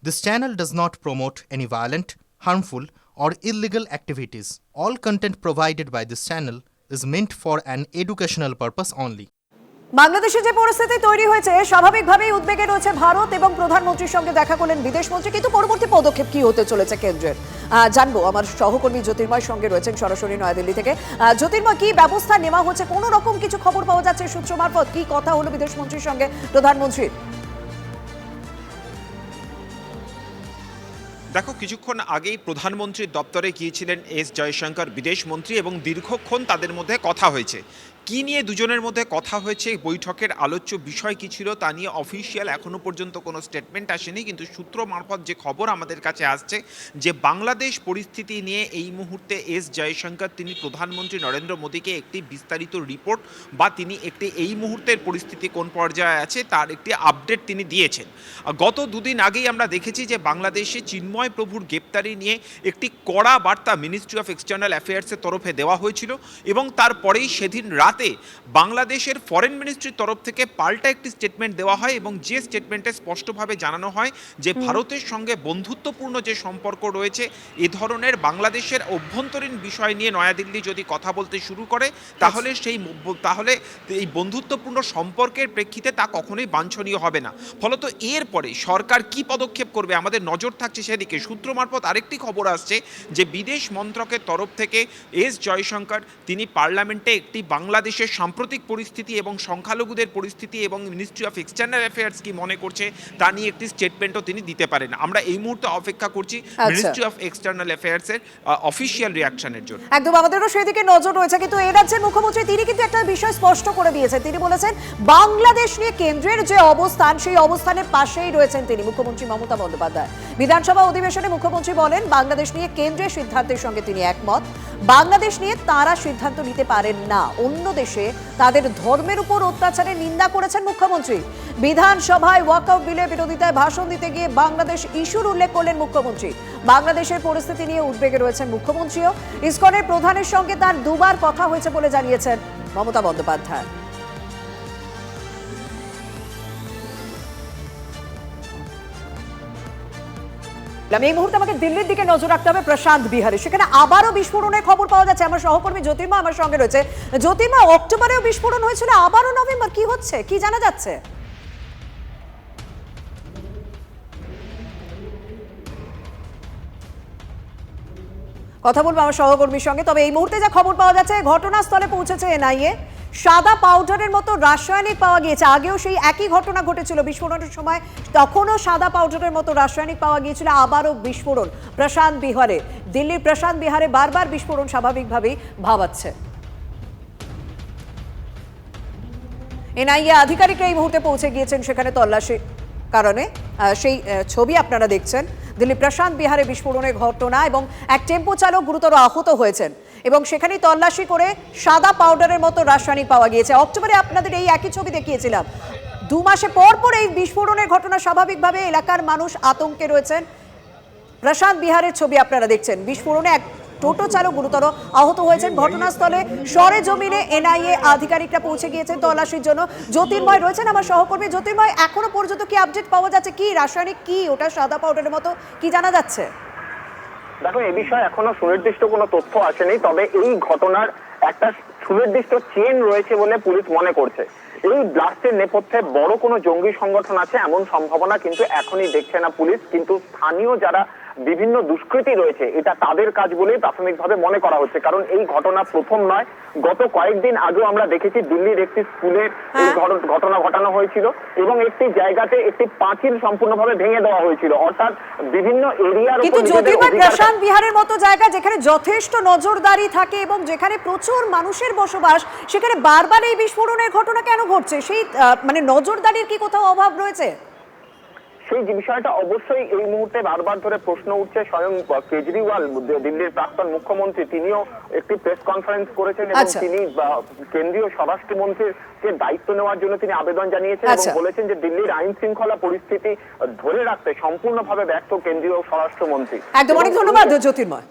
This channel does not promote any violent, harmful, or illegal activities. All content provided by this channel is meant for an educational purpose only. বাংলাদেশে যে পরিস্থিতি তৈরি হয়েছে স্বাভাবিকভাবেই উদ্বেগে রয়েছে ভারত এবং প্রধানমন্ত্রীর সঙ্গে দেখা করলেন বিদেশমন্ত্রী, কিন্তু পরবর্তী পদক্ষেপ কি হতে চলেছে কেন্দ্রের জানবো। আমার সহকর্মী জ্যোতির্ময় সঙ্গে রয়েছেন সরাসরি নয়াদিল্লি থেকে। জ্যোতির্ময়, কি ব্যবস্থা নেওয়া হচ্ছে? কোনো রকম কিছু খবর পাওয়া যাচ্ছে সূত্র মারফত? কি কথা হলো বিদেশমন্ত্রীর সঙ্গে প্রধানমন্ত্রীর? দেখো, কিছুক্ষণ আগেই প্রধানমন্ত্রীর দপ্তরে গিয়েছিলেন এস জয়শঙ্কর বিদেশমন্ত্রী এবং দীর্ঘক্ষণ তাদের মধ্যে কথা হয়েছে। কি নিয়ে দুজনের মধ্যে কথা হয়েছে, বৈঠকের আলোচ্য বিষয় কি ছিল তা নিয়ে অফিসিয়াল এখনো পর্যন্ত কোনো স্টেটমেন্ট আসেনি, কিন্তু সূত্র মারফত যে খবর আমাদের কাছে আসছে যে বাংলাদেশ পরিস্থিতি নিয়ে এই মুহূর্তে এস জয়শঙ্কর তিনি প্রধানমন্ত্রী নরেন্দ্র মোদীকে একটি বিস্তারিত রিপোর্ট বা তিনি একটি এই মুহূর্তের পরিস্থিতি কোন পর্যায়ে আছে তার একটি আপডেট তিনি দিয়েছেন। গত দুদিন আগেই আমরা দেখেছি যে বাংলাদেশে চিন্ময় প্রভুর গ্রেপ্তারি নিয়ে একটি কড়া বার্তা মিনিস্ট্রি অফ এক্সটার্নাল অ্যাফেয়ার্সের তরফে দেওয়া হয়েছিল এবং তারপরেই সেদিন রাতে বাংলাদেশের ফরেন মিনিস্ট্রির তরফ থেকে পাল্টা একটি স্টেটমেন্ট দেওয়া হয় এবং যে স্টেটমেন্টে স্পষ্টভাবে জানানো হয় যে ভারতের সঙ্গে বন্ধুত্বপূর্ণ যে সম্পর্ক রয়েছে, এ ধরনের বাংলাদেশের অভ্যন্তরীণ বিষয় নিয়ে নয়াদিল্লি যদি কথা বলতে শুরু করে তাহলে এই বন্ধুত্বপূর্ণ সম্পর্কের প্রেক্ষিতে তা কখনোই বাঞ্ছনীয় হবে না। ফলত এরপরে সরকার কি পদক্ষেপ করবে আমাদের নজর থাকছে সেদিকে। সূত্র মারফত আরেকটি খবর আসছে যে বিদেশ মন্ত্রকের তরফ থেকে এস জয়শঙ্কর তিনি পার্লামেন্টে একটি বাংলাদেশের সাম্প্রতিক পরিস্থিতি এবং সংখ্যালঘুদের পরিস্থিতি এবং মিনিস্ট্রি অফ এক্সটার্নাল অ্যাফেয়ার্স কি মনে করছে তা নিয়ে একটি স্টেটমেন্টও তিনি দিতে পারেন। আমরা এই মুহূর্তে অপেক্ষা করছি মিনিস্ট্রি অফ এক্সটার্নাল অ্যাফেয়ার্সের অফিসিয়াল রিঅ্যাকশনের জন্য। একদম আমাদেরও সেদিকে নজর রয়েছে, কিন্তু এই রাজ্যের মুখ্যমন্ত্রী তিনি কিন্তু একটা বিষয় স্পষ্ট করে দিয়েছেন। তিনি বলেছেন বাংলাদেশ নিয়ে কেন্দ্রের যে অবস্থান সেই অবস্থানের পাশেই রয়েছেন তিনি, মুখ্যমন্ত্রী মমতা বন্দ্যোপাধ্যায়। বিধানসভা অধিবেশনে মুখ্যমন্ত্রী বলেন বাংলাদেশ নিয়ে কেন্দ্রের সিদ্ধান্তের সঙ্গে তিনি একমত। বাংলাদেশ নিয়ে তারা সিদ্ধান্ত নিতে পারেন না। অন্য দেশে তাদের ধর্মের উপর অত্যাচারের নিন্দা করেছেন মুখ্যমন্ত্রী। বিধানসভায় ওয়াকআউট বিলের বিরোধিতায় ভাষণ দিতে গিয়ে বাংলাদেশ ইস্যুর উল্লেখ করলেন মুখ্যমন্ত্রী। বাংলাদেশের পরিস্থিতি নিয়ে উদ্বেগে রয়েছেন মুখ্যমন্ত্রীও। ইসকনের প্রধানের সঙ্গে তার দুবার কথা হয়েছে বলে জানিয়েছেন মমতা বন্দ্যোপাধ্যায়। এই মুহূর্তে আমাকে দিল্লির দিকে নজর রাখতে হবে, প্রশান্ত বিহারে। সেখানে আবারও বিস্ফোরণের খবর পাওয়া যাচ্ছে। আমার সহকর্মী জ্যোতির্ময় আমার সঙ্গে রয়েছে। জ্যোতির্ময়, অক্টোবরেও বিস্ফোরণ হয়েছিল, আবারও নভেম্বর, কি হচ্ছে, কি জানা যাচ্ছে? কথা বলবো আমার সহকর্মীর সঙ্গে। তবে এই মুহূর্তে যা খবর পাওয়া যাচ্ছে, ঘটনাস্থলে পৌঁছেছে এনআইএ। সাদা পাউডারের মতো রাসায়নিক পাওয়া গিয়েছে। আগেও সেই একই ঘটনা ঘটেছিল বিস্ফোরণের সময়, তখনও সাদা পাউডারের মতো রাসায়নিক পাওয়া গিয়েছিল। আবারও বিস্ফোরণ প্রশান্ত বিহারে। দিল্লির প্রশান্ত বিহারে বারবার বিস্ফোরণ স্বাভাবিকভাবেই ভাবাচ্ছে। এনআইএ আধিকারিকরা এই মুহূর্তে পৌঁছে গিয়েছেন সেখানে তল্লাশি কারণে। সেই ছবি আপনারা দেখছেন। দিল্লি প্রশান্ত বিহারে বিস্ফোরণের ঘটনা এবং এক টেম্পো চালক গুরুতর আহত হয়েছেন এবং সেখানে তল্লাশি করে সাদা পাউডারের মতো রাসায়নিক পাওয়া গিয়েছে। অক্টোবরে আপনাদের এই একই ছবি দেখিয়েছিলাম। 2 মাসে পর পর এই বিস্ফোরণের ঘটনা। স্বাভাবিকভাবে এলাকার মানুষ আতঙ্কে রয়েছেন। প্রশান্ত বিহারের ছবি আপনারা দেখছেন। বিস্ফোরণে এক টোটো চালক গুরুতর আহত হয়েছেন। ঘটনাস্থলে সরেজমিনে এনআইএ আধিকারিকরা পৌঁছে গিয়েছেন তল্লাশির জন্য। জ্যোতির্ময় রয়েছেন আমার সহকর্মী। জ্যোতির্ময়, এখনো পর্যন্ত কি আপডেট পাওয়া যাচ্ছে? কি রাসায়নিক, কি ওটা সাদা পাউডারের মতো, কি জানা যাচ্ছে? দেখো, এ বিষয়ে এখনো সুনির্দিষ্ট কোনো তথ্য আসেনি, তবে এই ঘটনার একটা সুনির্দিষ্ট চেন রয়েছে বলে পুলিশ মনে করছে। এই ব্লাস্টের নেপথ্যে বড় কোনো জঙ্গি সংগঠন আছে এমন সম্ভাবনা কিন্তু এখনই দেখছে না পুলিশ, কিন্তু স্থানীয় যারা বিভিন্ন দুষ্কৃতী রয়েছে এটা তাদের কাজ বলেই প্রাথমিকভাবে মনে করা হচ্ছে। কারণ এই ঘটনা প্রথম নয়, গত কয়েকদিন আগেও আমরা দেখেছি দিল্লির একটি স্কুলের এই ঘটনা ঘটানো হয়েছিল এবং একটি জায়গাতে একটি পাঁচিল সম্পূর্ণভাবে ভেঙে দেওয়া হয়েছিল। অর্থাৎ বিভিন্ন এরিয়ার উপর। কিন্তু জ্যোতির্ময়, প্রশান্ত বিহারের মতো জায়গা যেখানে যথেষ্ট নজরদারি থাকে এবং যেখানে প্রচুর মানুষের বসবাস, সেখানে বারবার এই বিস্ফোরণের ঘটনা কেন ঘটছে? সেই মানে নজরদারির কি কোথাও অভাব রয়েছে? সেই বিষয়টা অবশ্যই এই মুহূর্তে বারবার ধরে প্রশ্ন উঠছে। স্বয়ং কেজরিওয়াল, দিল্লির প্রাক্তন মুখ্যমন্ত্রী, তিনিও একটি প্রেস কনফারেন্স করেছেন এবং তিনি কেন্দ্রীয় স্বরাষ্ট্রমন্ত্রীর দায়িত্ব নেওয়ার জন্য তিনি আবেদন জানিয়েছেন এবং বলেছেন যে দিল্লির আইন শৃঙ্খলা পরিস্থিতি ধরে রাখতে সম্পূর্ণভাবে ব্যর্থ কেন্দ্রীয় স্বরাষ্ট্রমন্ত্রী। একদম, অনেক ধন্যবাদ জ্যোতির্ময়।